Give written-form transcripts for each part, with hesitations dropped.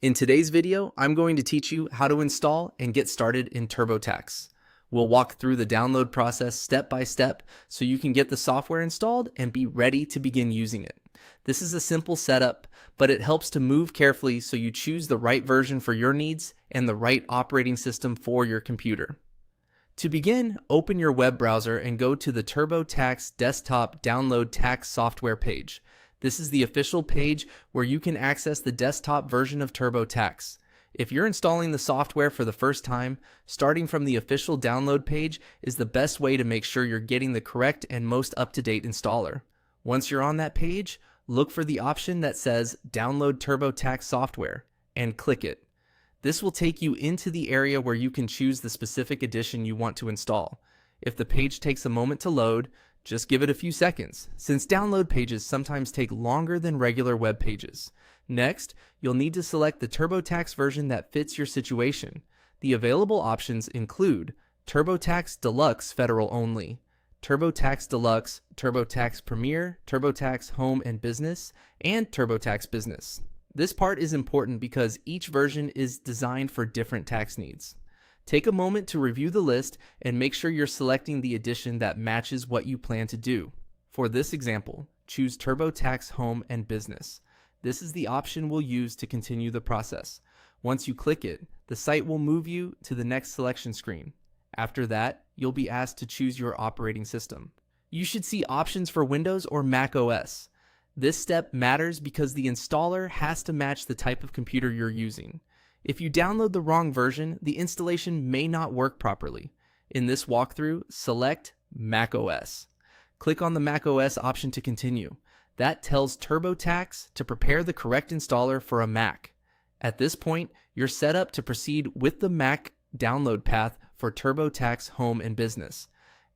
In today's video, I'm going to teach you how to install and get started in TurboTax. We'll walk through the download process step by step so you can get the software installed and be ready to begin using it. This is a simple setup, but it helps to move carefully so you choose the right version for your needs and the right operating system for your computer. To begin, open your web browser and go to the TurboTax desktop download tax software page. This is the official page where you can access the desktop version of TurboTax. If you're installing the software for the first time, starting from the official download page is the best way to make sure you're getting the correct and most up-to-date installer. Once you're on that page, look for the option that says Download TurboTax Software and click it. This will take you into the area where you can choose the specific edition you want to install. If the page takes a moment to load, just give it a few seconds, since download pages sometimes take longer than regular web pages. Next, you'll need to select the TurboTax version that fits your situation. The available options include TurboTax Deluxe Federal Only, TurboTax Deluxe, TurboTax Premier, TurboTax Home and Business, and TurboTax Business. This part is important because each version is designed for different tax needs. Take a moment to review the list and make sure you're selecting the edition that matches what you plan to do. For this example, choose TurboTax Home and Business. This is the option we'll use to continue the process. Once you click it, the site will move you to the next selection screen. After that, you'll be asked to choose your operating system. You should see options for Windows or Mac OS. This step matters because the installer has to match the type of computer you're using. If you download the wrong version, the installation may not work properly. In this walkthrough, select Mac OS. Click on the Mac OS option to continue. That tells TurboTax to prepare the correct installer for a Mac. At this point, you're set up to proceed with the Mac download path for TurboTax Home and Business.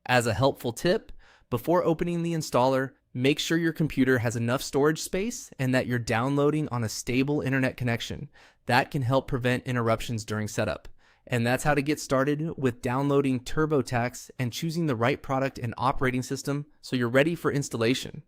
As a helpful tip, before opening the installer, make sure your computer has enough storage space and that you're downloading on a stable internet connection. That can help prevent interruptions during setup. And that's how to get started with downloading TurboTax and choosing the right product and operating system so you're ready for installation.